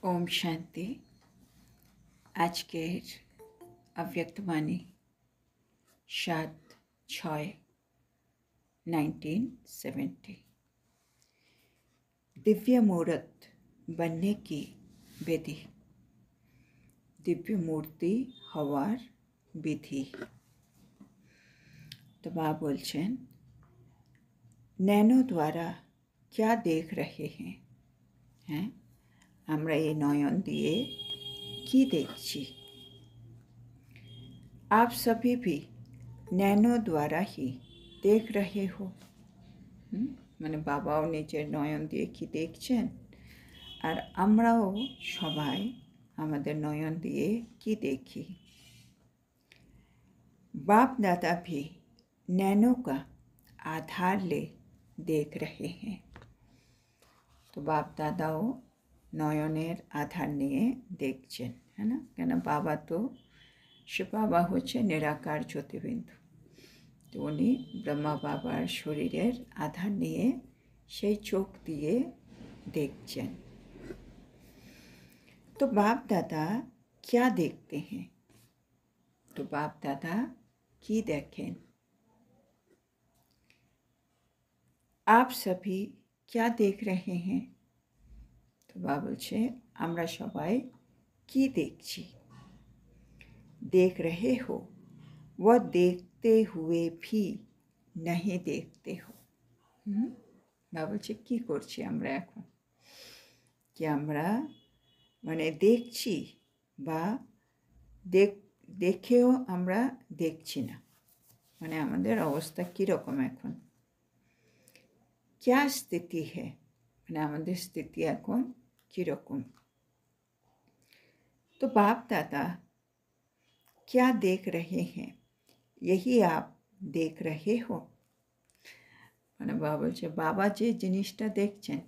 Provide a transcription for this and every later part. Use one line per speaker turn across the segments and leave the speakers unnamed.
ओम शांति। আজকের অব্যক্তবাণী 7/6/1970। दिव्य मूर्त बनने की विधि। दिव्य मूर्ति हवार विधि। तो बाबा बोलছেন, नैनो द्वारा क्या देख रहे हैं? আমরা এই নয়ন দিয়ে কি দেখছি? आप सभी भी नैनो द्वारा ही देख रहे हो। মানে বাবাও নিজের নয়ন দিয়ে কি দেখছেন, আর আমরাও সবাই আমাদের নয়ন দিয়ে কি দেখি। बाप दादा भी नैनो का आधार ले देख रहे हैं। तो बाप दादाओ নয়নের আধার নিয়ে দেখছেন, হ্যাঁ না? কেন বাবা তো সে বাবা হচ্ছে নিরাকার জ্যোতির্বিন্দু, তো উনি ব্রহ্মা বাবার শরীরের আধার নিয়ে সেই চোখ দিয়ে দেখছেন। तो बाप दादा क्या देखते हैं? तो बाप दादा की देखें। आप सभी क्या देख रहे हैं? तो बाबा बोलছে আমরা সবাই কি দেখছি। देख रहे हो वह देखते हुए भी नहीं देखते हो। বাবা বলছে কি করছি আমরা এখন, কি আমরা মানে দেখছি বা দেখেও আমরা দেখছি না, মানে আমাদের অবস্থা কীরকম এখন। क्या स्थिति है, মানে আমাদের স্থিতি এখন কীরকম। तो बाप दादा क्या देख रहे हैं, यही आप देख रहे हो। মানে বাবা বলছে বাবা যে জিনিসটা দেখছেন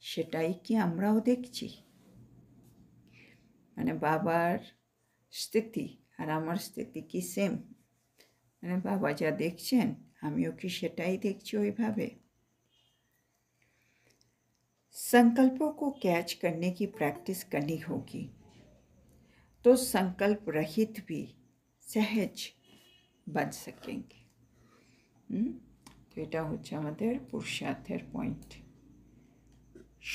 সেটাই কি আমরাও দেখছি। মানে বাবার স্থিতি আর আমার স্থিতি কি সেম? মানে বাবা যা দেখছেন আমিও কি সেটাই দেখছি ওইভাবে। संकल्पों को कैच करने की प्रैक्टिस करनी होगी, तो संकल्प रहित भी सहज बन सकेंगे। तो এটা হচ্ছে আমাদের পুরুষার্থের পয়েন্ট।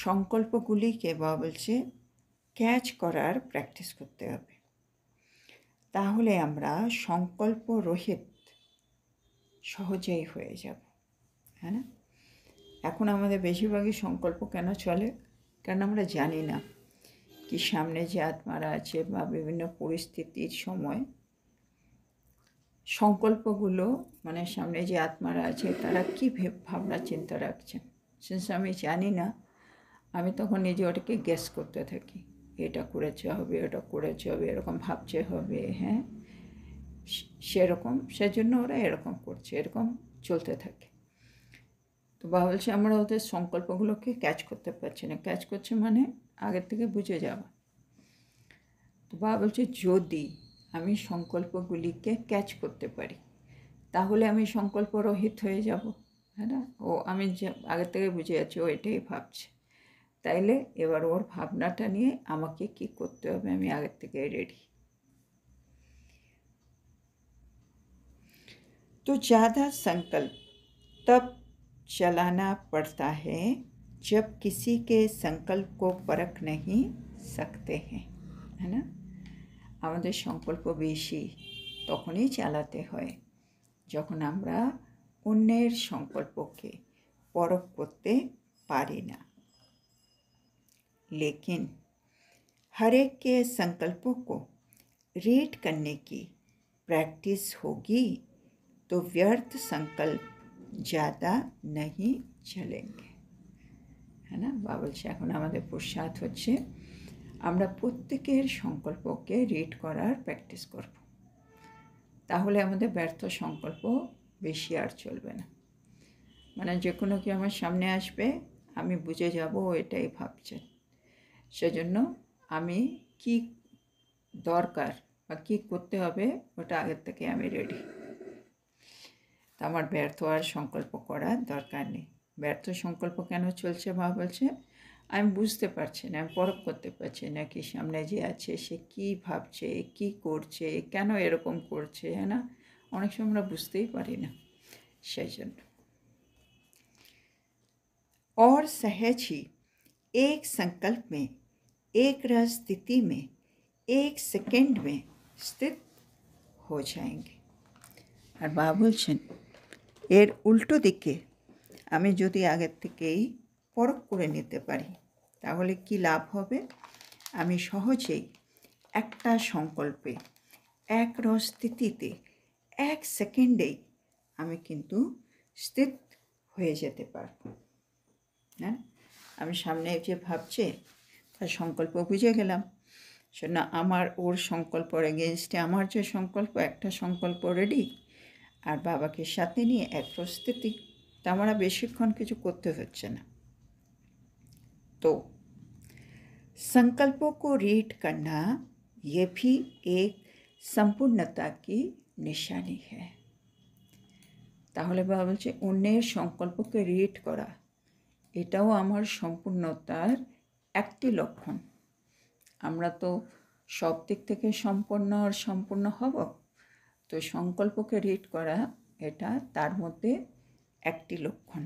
সংকল্পগুলিকে বাবা বলছে ক্যাচ করার প্র্যাকটিস করতে হবে, তাহলে আমরা সংকল্প রহিত সহজেই হয়ে যাব, হ্যাঁ না? এখন আমাদের বেশিরভাগই সংকল্প কেন চলে? কারণ আমরা জানি না কি সামনে যে আত্মারা আছে বা বিভিন্ন পরিস্থিতির সময় সংকল্পগুলো, মানে সামনে যে আত্মারা আছে তারা কী ভাবনা চিন্তা রাখছেন, সিন্স আমি জানি না, আমি তখন নিজে ওটাকে গেস করতে থাকি, এটা করেছে হবে, ওটা করেছে হবে, এরকম ভাবছে হবে, হ্যাঁ সেরকম, সেজন্য ওরা এরকম করছে, এরকম চলতে থাকে। তো বাবা বলছে আমরা ওদের সংকল্পগুলোকে ক্যাচ করতে পারছি না। ক্যাচ করছে মানে আগের থেকে বুঝে যাওয়া। তো বাবা বলছে যদি আমি সংকল্পগুলিকে ক্যাচ করতে পারি তাহলে আমি সংকল্প রহিত হয়ে যাব, হ্যাঁ না? ও আমি যে আগের থেকে বুঝে যাচ্ছি ও এটাই ভাবছে, তাইলে এবার ওর ভাবনাটা নিয়ে আমাকে কি করতে হবে আমি আগের থেকে রেডি। तो ज़्यादा संकल्प तब चलाना पड़ता है जब किसी के संकल्प को परख नहीं सकते हैं, है ना? আমাদের সংকল্প বেশি তখনই চালাতে হয় যখন আমরা অন্যের সংকল্পকে পরখ করতে পারি না। लेकिन हर एक के संकल्पों को रीड करने की प्रैक्टिस होगी तो व्यर्थ संकल्प ज़्यादा नहीं चलेंगे, है ना? বাবা বলছে এখন আমাদের পুরুষার্থ হচ্ছে আমরা প্রত্যেকের সংকল্পকে রিড করার প্র্যাকটিস করব, তাহলে আমাদের ব্যর্থ সংকল্প বেশি আর চলবে না। মানে যে কোনো কি আমার সামনে আসবে আমি বুঝে যাব এটাই ভাবছে, সেজন্য আমি কি দরকার বা কী করতে হবে ওটা আগের থেকে আমি রেডি। তা আমার ব্যর্থ আর সংকল্প করার দরকার নেই। ব্যর্থ সংকল্প কেন চলছে বাবা বলছে আমি বুঝতে পারছি না, আমি পরখ করতে পারছি না কি সামনে যে আছে সে কী ভাবছে, কী করছে, কেন এরকম করছে, হ্যাঁ না? অনেক সময় আমরা বুঝতেই পারি না। সেই জন্য और सहज ही एक संकल्प में, एक रस स्थिति में, एक सेकंड में स्थित हो जाएंगे। আর বাবা বলছেন এর উল্টো দিকে আমি যদি আগের থেকেই পরখ করে নিতে পারি তাহলে কি লাভ হবে? আমি সহজেই একটা সংকল্পে, এক রস স্থিতিতে, এক সেকেন্ডেই আমি কিন্তু স্থিত হয়ে যেতে পারবো। হ্যাঁ, আমি সামনে যে ভাবছে তার সংকল্প বুঝে গেলাম, সে না আমার ওর সংকল্পর এগেনস্টে আমার যে সংকল্প, একটা সংকল্প রেডি, আর বাবাকে সাথে নিয়ে এক প্রস্তুতি, তা আমরা বেশিক্ষণ কিছু করতে হচ্ছে না। तो संकल्पों को रीड करना ये भी एक संपूर्णता की निशानी है। তাহলে বাবা বলছে অন্যের সংকল্পকে রিড করা এটাও আমার সম্পূর্ণতার একটি লক্ষণ। আমরা তো সব দিক থেকে সম্পন্ন আর সম্পূর্ণ হব, তো সংকল্পকে রিড করা এটা তার মধ্যে একটি লক্ষণ।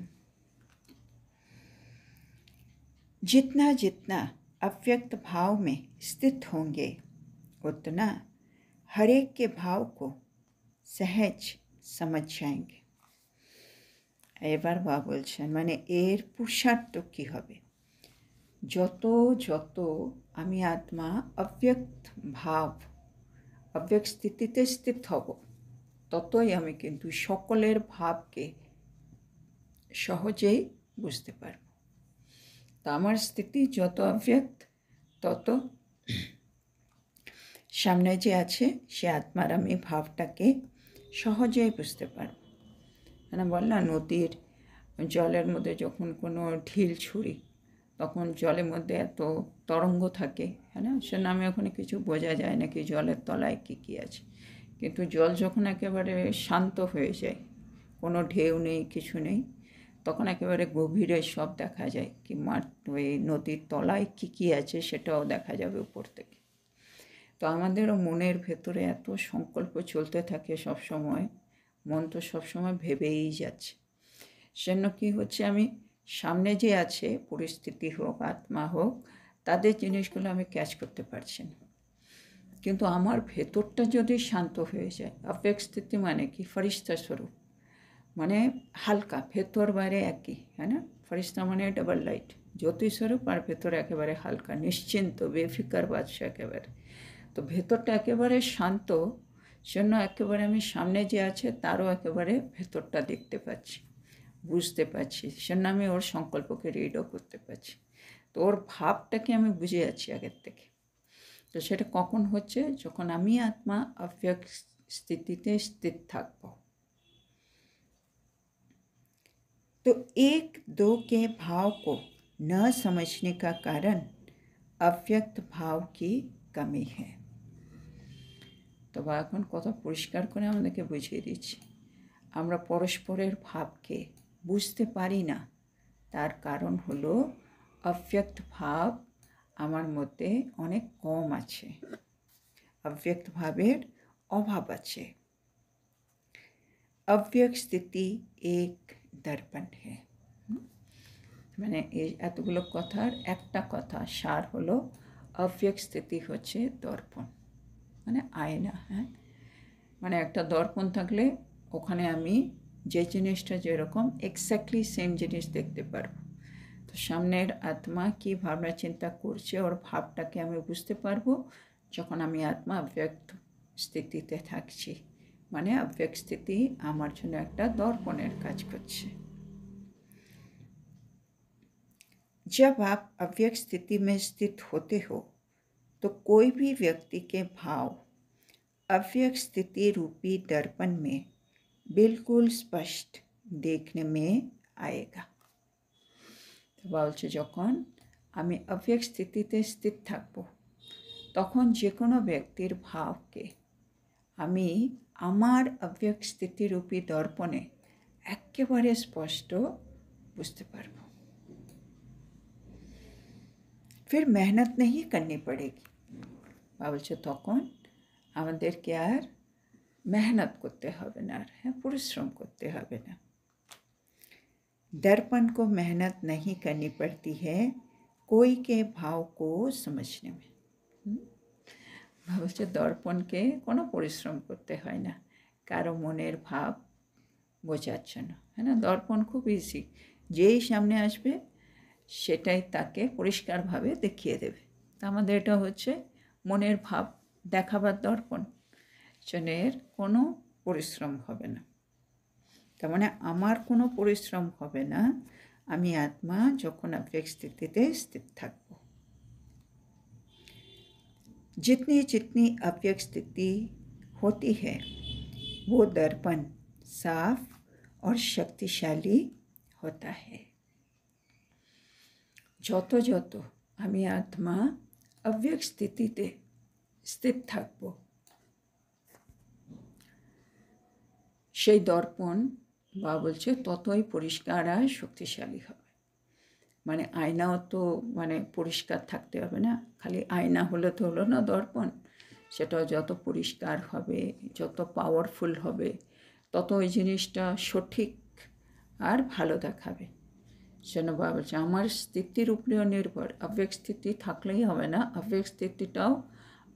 जितना जितना अव्यक्त भाव में स्थित होंगे उतना हर एक के भाव को सहज समझ जाएंगे। এবার বাবা বলছেন মানে এর পুরুষার্থ কী হবে? যত যত আমি আত্মা অব্যক্ত ভাব, অব্যক্ত স্থিতিতে স্থিত হব, ততই আমি কিন্তু সকলের ভাবকে সহজেই বুঝতে পারব। তো আমার স্থিতি যত অব্যক্ত তত সামনে যে আছে সে আত্মার আমি ভাবটাকে সহজেই বুঝতে পারব। মানে বললাম নদীর জলের মধ্যে যখন কোনো ঢিল ছুঁড়ি তখন জলের মধ্যে এত তরঙ্গ থাকে, হ্যাঁ না, সে নামে ওখানে কিছু বোঝা যায় না কি জলের তলায় কী কী আছে। কিন্তু জল যখন একেবারে শান্ত হয়ে যায়, কোনো ঢেউ নেই, কিছু নেই, তখন একেবারে গভীরে সব দেখা যায় কি ওই নদীর তলায় কী কী আছে সেটাও দেখা যাবে উপর থেকে। তো আমাদেরও মনের ভেতরে এত সংকল্প চলতে থাকে সব সময়, মন তো সবসময় ভেবেই যাচ্ছে। সেজন্য কী হচ্ছে, আমি সামনে যে আছে পরিস্থিতি হোক আত্মা হোক তাদের জিনিসগুলো আমি ক্যাচ করতে পারছি না। কিন্তু আমার ভেতরটা যদি শান্ত হয়ে যায়, অব্যক্ত স্থিতি মানে কি ফরিস্তা স্বরূপ, মানে হালকা, ভেতর বাইরে একই, হ্যাঁ না। ফরিস্তা মানে ডাবল লাইট, জ্যোতি স্বরূপ, আর ভেতর একেবারে হালকা, নিশ্চিন্ত, বেফিকার বাদশা একেবারে। তো ভেতরটা একেবারে শান্ত, জন্য একেবারে আমি সামনে যে আছে তারও একেবারে ভেতরটা দেখতে পাচ্ছি, বুঝতে পারছি, সেজন্য আমি ওর সংকল্পকে রিডও করতে পারছি। তো ওর ভাবটাকে আমি বুঝে যাচ্ছি আগের থেকে। তো সেটা কখন হচ্ছে? যখন আমি আত্মা অব্যক্ত স্থিতিতে স্থিত থাকব। तो एक दो के भाव को न समझने का कारण अव्यक्त भाव की कमी है। তো এখন কথা পরিষ্কার করে আমাদেরকে বুঝিয়ে দিচ্ছি, আমরা পরস্পরের ভাবকে বুঝতে পারি না, তার কারণ হলো অব্যক্ত ভাব আমার মধ্যে অনেক কম আছে, অব্যক্ত ভাবের অভাব আছে। अव्यक्त स्थिति एक दर्पण है। মানে এই এতগুলো কথার একটা কথা সার হলো অব্যক্ত স্থিতি হচ্ছে দর্পণ, মানে আয়না। হ্যাঁ, মানে একটা দর্পণ থাকলে ওখানে আমি যে জিনিসটা যেরকম এক্স্যাক্টলি সেম জিনিস দেখতে পারবো। তো সামনের আত্মা কী ভাবনা চিন্তা করছে ওর ভাবটাকে আমি বুঝতে পারবো যখন আমি আত্মা অব্যক্ত স্থিতিতে থাকছি। মানে अव्यक्त स्थिति আমার জন্য একটা দর্পণের কাজ করছে। जब आप अव्यक्त स्थिति में स्थित होते हो तो कोई भी व्यक्ति के भाव अव्यक्त स्थिति रूपी दर्पण में बिल्कुल स्पष्ट देखने में आएगा। तो বলছে যখন আমি अव्यक्त স্থিতিতে স্থিত থাকব তখন যে কোনো ব্যক্তির ভাবকে আমি আমার অব্যক্ত স্থিতিরূপী দর্পণে একেবারে স্পষ্ট বুঝতে পারব। फिर मेहनत नहीं करनी पड़ेगी। বাবা বলছে তখন আমাদেরকে আর मेहनत করতে হবে না, আর হ্যাঁ পরিশ্রম করতে হবে না। दर्पण को मेहनत नहीं करनी पड़ती है कोई के भाव को समझने में। বাবা বলছে দর্পণকে কোনো পরিশ্রম করতে হয় না কারো মনের ভাব বোঝার জন্য, হ্যাঁ না। দর্পণ খুব ইজি, যেই সামনে আসবে সেটাই তাকে পরিষ্কারভাবে দেখিয়ে দেবে। তা আমাদের এটা হচ্ছে মনের ভাব দেখাবার দর্পণ, জনের কোনো পরিশ্রম হবে না। তার মানে আমার কোনো পরিশ্রম হবে না, আমি আত্মা যখন अव्यक्त स्थितिते स्थित থাকব। जितनी जितनी अव्यक्त स्थिति होती है वो दर्पण साफ और शक्तिशाली होता है। যত যত আমি আত্মা अव्यक्त स्थितिते স্থিত থাকব, সেই দর্পণ বা বলছে ততই পরিষ্কার আর শক্তিশালী হবে। মানে আয়নাও তো মানে পরিষ্কার থাকতে হবে না, খালি আয়না হলে তো হলো না, দর্পণ সেটাও যত পরিষ্কার হবে, যত পাওয়ারফুল হবে, তত ওই জিনিসটা সঠিক আর ভালো দেখাবে। যেন বাবা বলছে আমার স্থিতির উপরেও নির্ভর, अव्यक्त স্থিতি থাকলেই হবে না, अव्यक्त স্থিতিটাও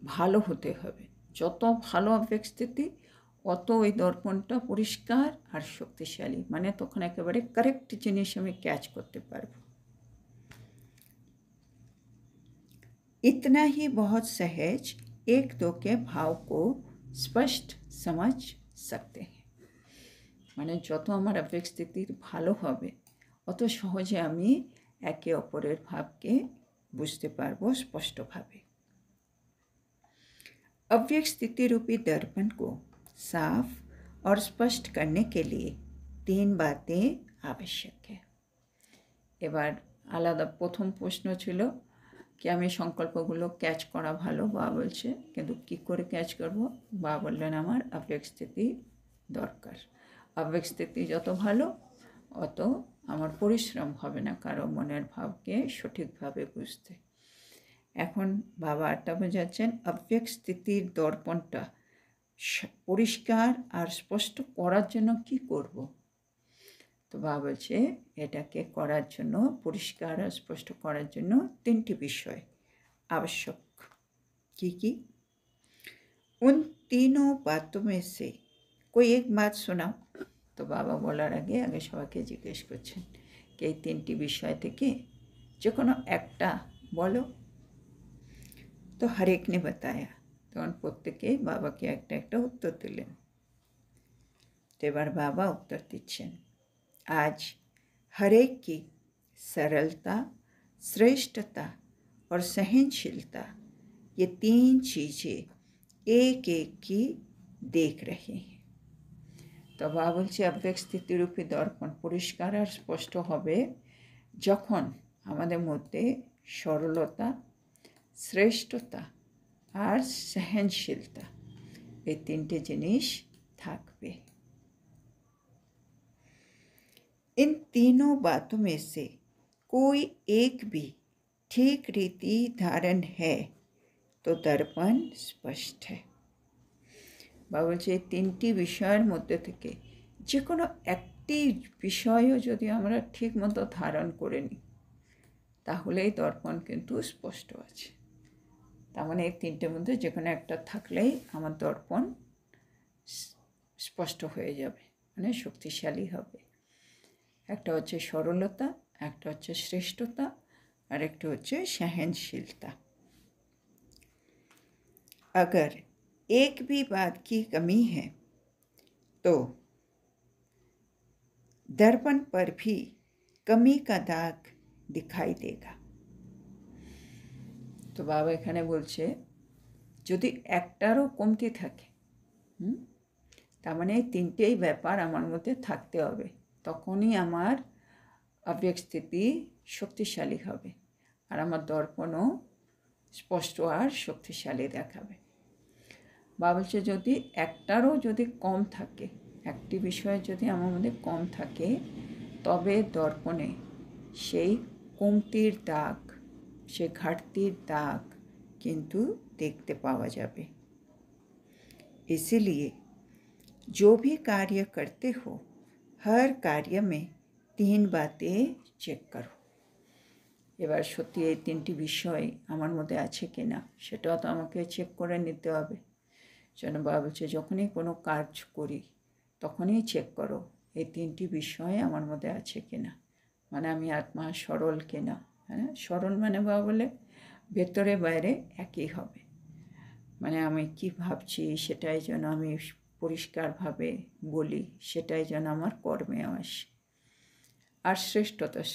ভালো হতে হবে। যত ভালো अव्यक्त স্থিতি অত ওই দর্পণটা পরিষ্কার আর শক্তিশালী, মানে তখন একেবারে কারেক্ট জিনিস আমি ক্যাচ করতে পারবো। इतना ही बहुत सहज एक दो के भाव को स्पष्ट समझ सकते हैं। মানে যত আমার अव्यक्त স্থিতির ভালো হবে অত সহজে আমি একে অপরের ভাবকে বুঝতে পারবো স্পষ্টভাবে। अव्यक्त स्थिति रूपी दर्पण को साफ और स्पष्ट करने के लिए 3 बातें आवश्यक है। এবার আলাদা প্রথম প্রশ্ন ছিল কি আমি সংকল্পগুলো ক্যাচ করা ভালো, বাবা বলছে কিন্তু কী করে ক্যাচ করব। বাবা বললেন আমার अव्यक्त স্থিতি দরকার, अव्यक्त স্থিতি যত ভালো অত আমার পরিশ্রম হবে না কারো মনের ভাবকে সঠিকভাবে বুঝতে। এখন বাবা আরটা বোঝাচ্ছেন अव्यक्त স্থিতির দর্পণটা পরিষ্কার আর স্পষ্ট করার জন্য কি করব। তো বাবা বলছে এটাকে করার জন্য, পরিষ্কার আর স্পষ্ট করার জন্য 3টি বিষয় आवश्यक। की उन तीनों बातों में से कोई एक बात सुनाओ। तो बाबा বলার আগে সবাইকে জিজ্ঞেস করছেন কি এই 3টি বিষয় থেকে যে কোনো একটা বলো। তো हर एक ने बताया, তখন প্রত্যেকেই বাবাকে একটা একটা উত্তর দিলেন। তো এবার বাবা উত্তর দিচ্ছেন, आज हर एक की सरलता, श्रेष्ठता और सहनशीलता, ये 3 चीज़ें एक एक की देख रहे हैं। তো বাবা বলছে अव्यक्त স্থিতিরূপী দর্পণ পরিষ্কার আর স্পষ্ট হবে যখন আমাদের মধ্যে সরলতা, শ্রেষ্ঠতা আর সহনশীলতা এই 3টে জিনিস থাকবে। इन तीनों बातों में से कोई एक भी ठीक रीति धारण है तो दर्पण स्पष्ट है। বাবা বলছে এই 3টি বিষয়ের মধ্যে থেকে যে কোনো একটি বিষয়ও যদি আমরা ঠিক মতো ধারণ করে নিই তাহলেই দর্পণ কিন্তু স্পষ্ট আছে। তার মানে এই 3টের মধ্যে যে কোনো একটা থাকলেই আমার দর্পণ স্পষ্ট হয়ে যাবে, মানে শক্তিশালী হবে। একটা হচ্ছে সরলতা, একটা হচ্ছে শ্রেষ্ঠতা, আর একটা হচ্ছে सहनशीलता। अगर एक भी बात की कमी है तो दर्पण पर भी कमी का दाग दिखाई देगा। তো বাবা এখানে বলছে যদি একটারও কমতি থাকে, তার মানে এই 3টেই ব্যাপার আমার মধ্যে থাকতে হবে, তখনই আমার अव्यक्त স্থিতি শক্তিশালী হবে আর আমার দর্পণও স্পষ্ট আর শক্তিশালী দেখাবে। বাবা বলছে যদি একটারও যদি কম থাকে, একটি বিষয়ে যদি আমার মধ্যে কম থাকে তবে দর্পণে সেই কমতির দাগ সে ঘাটতির দাগ কিন্তু দেখতে পাওয়া যাবে। इसीलिए जो भी कार्य करते हो हर कार्य में 3 बातें চেক করো। এবার সত্যি এই 3টি বিষয় আমার মধ্যে আছে কি না সেটাও তো আমাকে চেক করে নিতে হবে। যেন বাবা বলছে যখনই কোনো কাজ করি তখনই চেক করো এই 3টি বিষয় আমার মধ্যে আছে কি না। মানে আমি আত্মা সরল কিনা। হ্যাঁ, সরল মানে বাবা বলে ভেতরে বাইরে একই হবে। মানে আমি কি ভাবছি সেটাই যেন আমি পরিষ্কারভাবে বলি, সেটাই যেন আমার কর্মে আসে। আর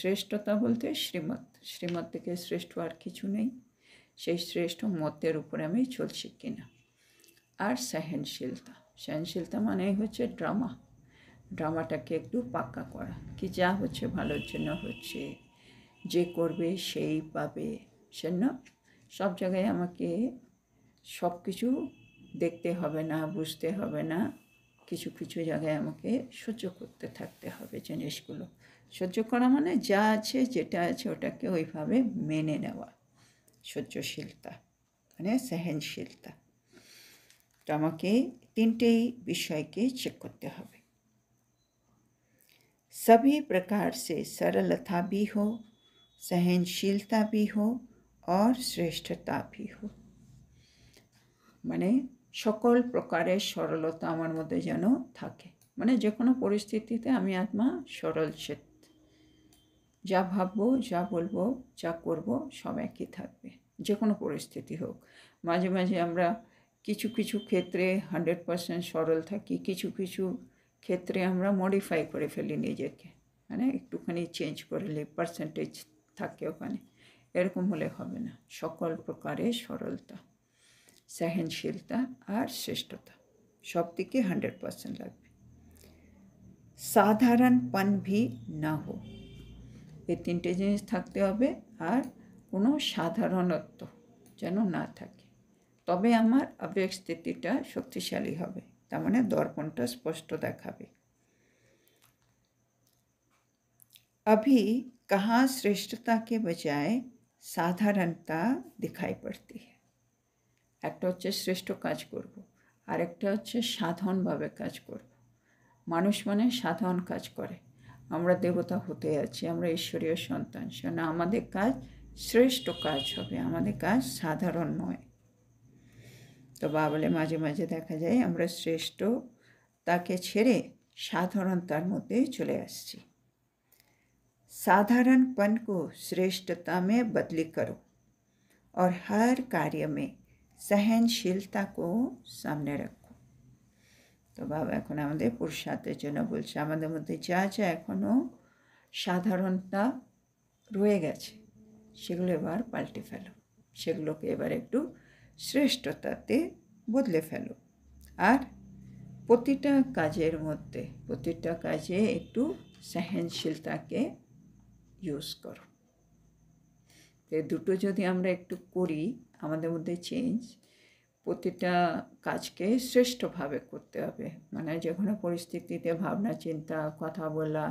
শ্রেষ্ঠতা বলতে শ্রীমত থেকে শ্রেষ্ঠ আর কিছু নেই। সেই শ্রেষ্ঠ মতের উপরে আমি চলছি কিনা। আর সহনশীলতা মানেই হচ্ছে ড্রামাটাকে একটু পাক্কা করা, কি যা হচ্ছে ভালোর জন্য হচ্ছে, যে করবে সেই পাবে। সেজন্য সব জায়গায় আমাকে সব কিছু দেখতে হবে না, বুঝতে হবে না। কিছু কিছু জায়গায় আমাকে সহ্য করতে থাকতে হবে। জিনিসগুলো সহ্য করা মানে যা আছে যেটা আছে ওটাকে ওইভাবে মেনে নেওয়া। সহ্যশীলতা মানে সহনশীলতা। তো আমাকে 3টেই বিষয়কে চেক করতে হবে। सभी प्रकार से सरलता भी हो, सहनशीलता भी हो और श्रेष्ठता भी हो। মানে সকল প্রকারের সরলতা আমার মধ্যে যেন থাকে। মানে যে কোনো পরিস্থিতিতে আমি আত্মা সরল চিত। যা ভাববো, যা বলবো, যা করব সব একই থাকবে, যে কোনো পরিস্থিতি হোক। মাঝে মাঝে আমরা কিছু কিছু ক্ষেত্রে 100% সরল থাকি, কিছু কিছু ক্ষেত্রে আমরা মডিফাই করে ফেলি নিজেকে, মানে একটুখানি চেঞ্জ করলে পার্সেন্টেজ থাকে ওখানে। এরকম হলে হবে না। সকল প্রকারের সরলতা, সহনশীলতা আর শ্রেষ্ঠতা সব দিকে 100% লাগবে। সাধারণপন ভি না হো, এই 3টে জিনিস থাকতে হবে। আর কোনো সাধারণত্ব যেন না থাকে, তবে আমার আবেগ স্থিতিটা শক্তিশালী হবে। তার মানে দর্পণটা স্পষ্ট দেখাবে। अभी कहाँ श्रेष्ठता के बजाय साधारणता दिखाई पड़ती है। একটা হচ্ছে শ্রেষ্ঠ কাজ করব, আর একটা হচ্ছে সাধারণভাবে কাজ করব। মানুষ মানে সাধারণ কাজ করে। আমরা দেবতা হতে আছি, আমরা ঈশ্বরীয় সন্তান। সেজন্য আমাদের কাজ শ্রেষ্ঠ কাজ হবে, আমাদের কাজ সাধারণ নয়। তো বাবা বলে মাঝে মাঝে দেখা যায় আমরা শ্রেষ্ঠতাকে ছেড়ে সাধারণতার মধ্যে চলে আসছি। साधारणपन को श्रेष्ठता में बदली करो और हर कार्य में सहनशीलता को सामने रखो। তো বাবা এখন আমাদের পুরুষার্থের জন্য বলছে, আমাদের মধ্যে যা যা এখনও সাধারণতা রয়ে গেছে সেগুলো এবার পাল্টে ফেলো, সেগুলোকে এবার একটু শ্রেষ্ঠতাতে বদলে ফেলো। আর প্রতিটা কাজের মধ্যে প্রতিটা কাজে একটু সহনশীলতাকে ইউজ করো। এই দুটো যদি আমরা একটু করি, আমাদের মধ্যে চেঞ্জ। প্রতিটা কাজকে শ্রেষ্ঠভাবে করতে হবে। মানে যে কোনো পরিস্থিতিতে ভাবনা, চিন্তা, কথা বলা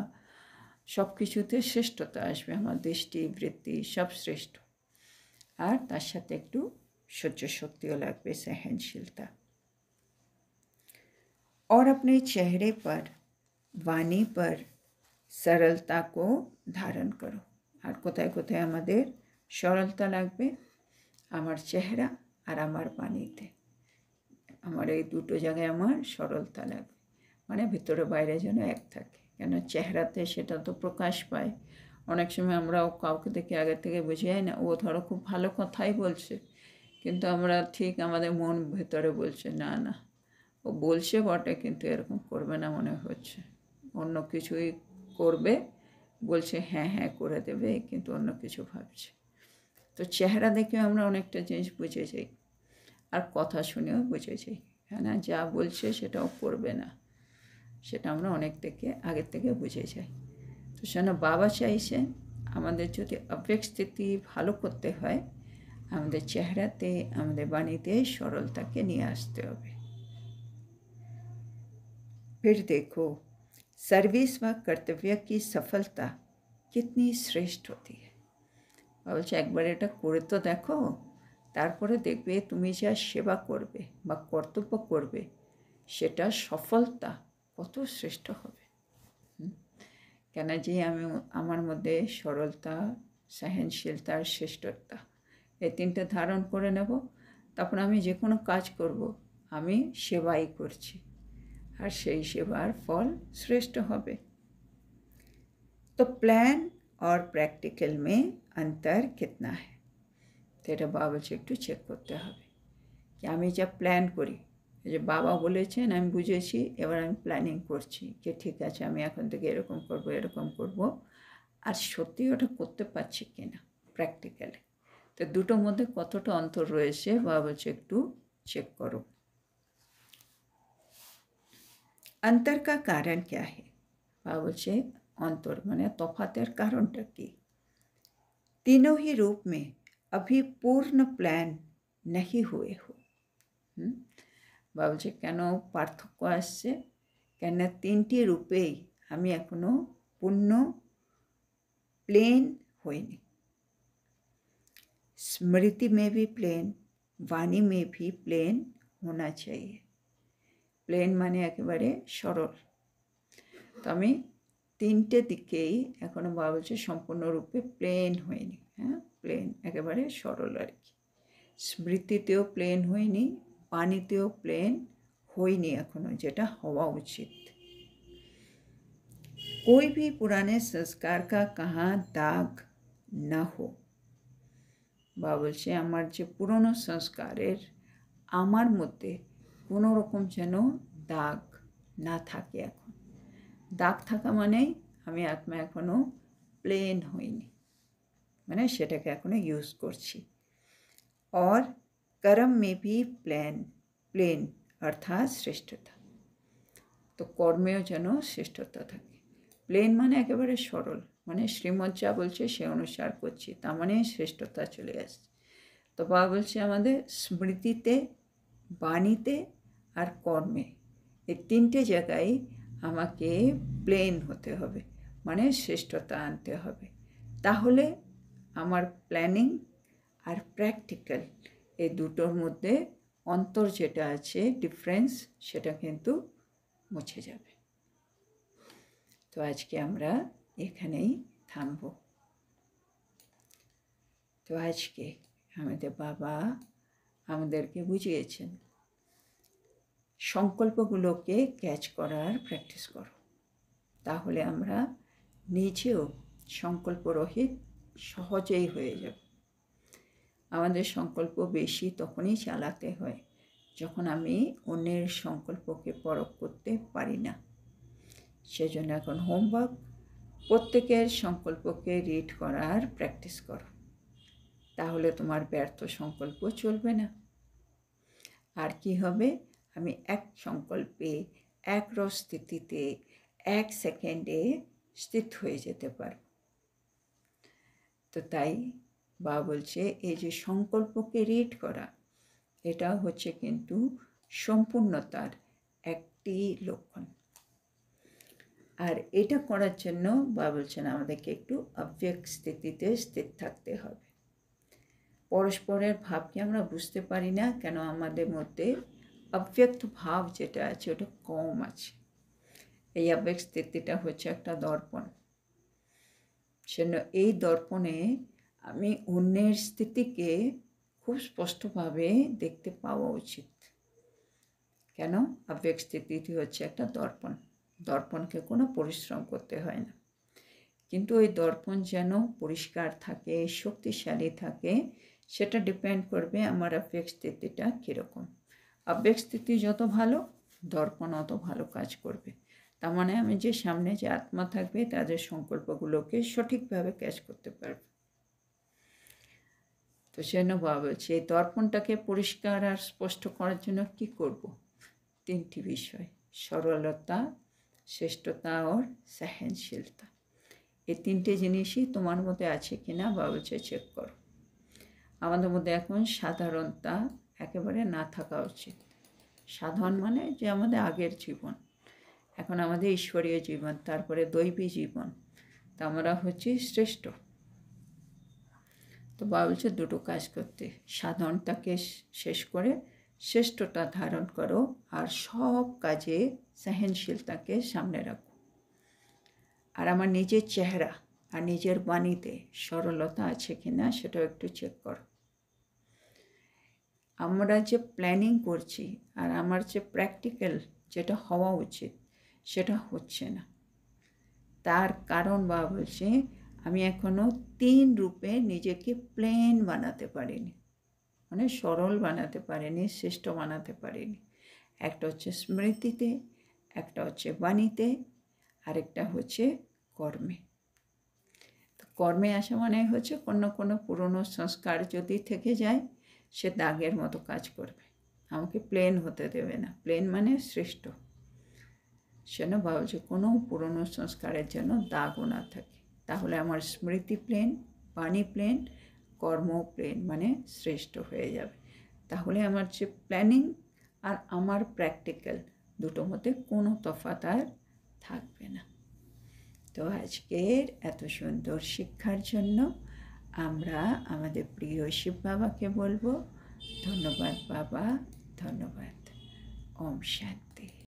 সব কিছুতে শ্রেষ্ঠতা আসবে। আমার দৃষ্টি, বৃত্তি সব শ্রেষ্ঠ। আর তার সাথে একটু সহ্য শক্তিও লাগবে, सहनशीलता। और अपने चेहरे पर, वाणी पर सरलता को धारण करो। আর কোথায় কোথায় আমাদের সরলতা লাগবে? আমার চেহারা আর আমার বাণীতে। আমার এই দুটো জায়গায় আমার সরলতা লাগবে। মানে ভিতরে বাইরে যেন এক থাকে। কেন চেহারাতে সেটা তো প্রকাশ পায়। অনেক সময় আমরা কাউকে দেখে আগে থেকে বুঝে যাই না, ও ধরো খুব ভালো কথাই বলছে, কিন্তু আমরা ঠিক আমাদের মন ভেতরে বলছে না না, ও বলছে বটে কিন্তু এরকম করবে না মনে হচ্ছে, অন্য কিছুই করবে, বলছে হ্যাঁ হ্যাঁ করে দেবে, কিন্তু অন্য কিছু ভাবছে। তো চেহারা দেখে আমরা অনেকটা জিনিস বুঝে যাই, আর কথা শুনেও বুঝে যাই। হ্যাঁ না, যা বলছে সেটাও করবে না, সেটা আমরা আগের থেকে বুঝে যাই। তো সেজন্য বাবা চাইছে আমাদের যদি আবেগ স্থিতি ভালো করতে হয়, আমাদের চেহারাতে, আমাদের বাণীতে সরলতাকে নিয়ে আসতে হবে। फिर देखो सर्विस व कर्तव्य की सफलता कितनी श्रेष्ठ होती है। বলছে একবার এটা করে তো দেখো, তারপরে দেখবে তুমি যা সেবা করবে বা কর্তব্য করবে সেটা সফলতা কত শ্রেষ্ঠ হবে। কেন যে আমি আমার মধ্যে সরলতা, সহনশীলতা আর শ্রেষ্ঠতা এই তিনটে ধারণ করে নেব, তখন আমি যে কোনো কাজ করব আমি সেবাই করছি, আর সেই সেবার ফল শ্রেষ্ঠ হবে। তো প্ল্যান और प्रैक्टिकल में अंतर कितना है, তো এটা বাবা বলছে একটু চেক করতে হবে কি আমি যা প্ল্যান করি, এই যে বাবা বলেছেন আমি বুঝেছি, এবার আমি প্ল্যানিং করছি যে ঠিক আছে আমি এখন থেকে এরকম করব এরকম করব, আর সত্যি ওটা করতে পারছি কিনা প্র্যাকটিক্যালি। তো দুটোর মধ্যে কতটা অন্তর রয়েছে বাবা বলছে একটু চেক করো। अंतर का कारण क्या है, বাবা বলছে অন্তর মানে তফাতের কারণটা কি। तीनों ही रूप में अभी पूर्ण प्लान नहीं हुए हो। বাবা বলছে কেন পার্থক্য আসছে, কেন তিনটি রূপেই আমি এখনো পূর্ণ প্লেন হইনি। स्मृति में भी प्लेन, वाणी में भी प्लेन होना चाहिए। প্লেন মানে একেবারে সরল, তো আমি তিনটে দিকেই এখনো বাবা বলছে সম্পূর্ণরূপে প্লেন হয়নি। হ্যাঁ, প্লেন একেবারে সরল আর কি। স্মৃতিতেও প্লেন হয়নি, বাণীতেও প্লেন হয়নি এখনো, যেটা হওয়া উচিত। कोई भी पुराने संस्कार का कहाँ दाग न हो, বাবা বলছে আমার যে পুরনো সংস্কারের আমার মধ্যে কোনো রকম যেন দাগ না থাকে। এখন দাগ থাকা মানেই আমি আত্মা এখনও প্লেন হইনি, মানে সেটাকে এখনও ইউজ করছি। और कर्म में भी প্লেন অর্থাৎ শ্রেষ্ঠতা, তো কর্মেও যেন শ্রেষ্ঠতা থাকে। প্লেন মানে একেবারে সরল, মানে শ্রীমৎ যা বলছে সে অনুসার করছি, তার মানে শ্রেষ্ঠতা চলে আসছে। তো বাবা বলছে আমাদের স্মৃতিতে, বাণীতে আর কর্মে এই তিনটে জায়গায় আমাকে প্লেন হতে হবে, মানে শ্রেষ্ঠতা আনতে হবে। তাহলে আমার প্ল্যানিং আর প্র্যাকটিক্যাল এই দুটোর মধ্যে অন্তর যেটা আছে, ডিফারেন্স, সেটা কিন্তু মুছে যাবে। তো আজকে আমরা এখানেই থামব। তো আজকে আমাদের বাবা আমাদেরকে বুঝিয়েছেন সংকল্পগুলোকে ক্যাচ করার প্র্যাকটিস করো, তাহলে আমরা নিজেও সংকল্পরহিত সহজেই হয়ে যাব। আমাদের সংকল্প বেশি তখনই চালাতে হয় যখন আমি অন্যের সংকল্পকে পরখ করতে পারি না। সেজন্য এখন হোমওয়ার্ক, প্রত্যেকের সংকল্পকে রিড করার প্র্যাকটিস করো, তাহলে তোমার ব্যর্থ সংকল্প চলবে না। আর কি হবে, আমি এক সংকল্পে, এক স্থিতিতে, এক সেকেন্ডে স্থিত হয়ে যেতে পারব। তো তাই বাবা বলছে এই যে সংকল্পকে রিড করা, এটা হচ্ছে কিন্তু সম্পূর্ণতার একটি লক্ষণ। আর এটা করার জন্য বাবা বলছেন আমাদেরকে একটু অব্যক্ত স্থিতিতে স্থির থাকতে হবে। পরস্পরের ভাবকে আমরা বুঝতে পারি না কেন, আমাদের মধ্যে অব্যক্ত ভাব যেটা আছে ওটা কম আছে। এই অব্যক্ত স্থিতিটা হচ্ছে একটা দর্পণ, সেজন্য এই দর্পণে আমি অন্যের স্থিতিকে খুব স্পষ্টভাবে দেখতে পাওয়া উচিত। কেন, অব্যক্ত স্থিতি হচ্ছে একটা দর্পণ, দর্পণকে কোনো পরিশ্রম করতে হয় না। কিন্তু ওই দর্পণ যেন পরিষ্কার থাকে, শক্তিশালী থাকে, সেটা ডিপেন্ড করবে আমার অব্যক্ত স্থিতিটা কীরকম। অব্যক্ত স্থিতি যত ভালো, দর্পণ অত ভালো কাজ করবে। তার মানে আমি যে সামনে যে আত্মা থাকবে তাদের সংকল্পগুলোকে সঠিকভাবে ক্যাচ করতে পারবে। তো সেজন্য বাবা বলছে এই দর্পণটাকে পরিষ্কার আর স্পষ্ট করার জন্য কী করব, তিনটি বিষয়, সরলতা, শ্রেষ্ঠতা और সহনশীলতা। এই তিনটে জিনিসই তোমার মধ্যে আছে কি না বাবা বলছে চেক করো। আমাদের মধ্যে এখন সাধারণতা একেবারে না থাকা উচিত। সাধারণ মানে যে আমাদের আগের জীবন, এখন আমাদের ঈশ্বরীয় জীবন, তারপরে দৈবী জীবন, তা আমরা হচ্ছি শ্রেষ্ঠ। তো বাবা বলছে দুটো কাজ করতে, সাধারণতাকে শেষ করে শ্রেষ্ঠতা ধারণ করো, আর সব কাজে সহনশীলতাকে সামনে রাখো। আর আমার নিজের চেহারা আর নিজের বাণীতে সরলতা আছে কি না সেটাও একটু চেক করো। আমরা যে প্ল্যানিং করছি আর আমার যে প্র্যাকটিক্যাল যেটা হওয়া উচিত সেটা হচ্ছে না। তার কারণ বাবা বলছে আমি এখনও 3 রূপে নিজেকে প্লেন বানাতে পারিনি, মানে সরল বানাতে পারিনি, শ্রেষ্ঠ বানাতে পারিনি। একটা হচ্ছে স্মৃতিতে, একটা হচ্ছে বাণীতে, আরেকটা হচ্ছে কর্মে। তো কর্মে আসা মানে হচ্ছে কোনো পুরনো সংস্কার যদি থেকে যায় সে দাগের মতো কাজ করবে, আমাকে প্লেন হতে দেবে না। প্লেন মানে শ্রেষ্ঠ। সেজন্য বাবা বলছে কোনো পুরনো সংস্কারের জন্য দাগও না থাকে, তাহলে আমার স্মৃতি প্লেন, বাণী প্লেন, কর্ম প্লেন, মানে শ্রেষ্ঠ হয়ে যাবে। তাহলে আমার যে প্ল্যানিং আর আমার প্র্যাকটিক্যাল দুটোর মধ্যে কোনো তফাৎ আর থাকবে না। তো আজকের এত সুন্দর শিক্ষার জন্য আমরা আমাদের প্রিয় শিব বাবাকে বলবো ধন্যবাদ বাবা, ধন্যবাদ। ওম শান্তি।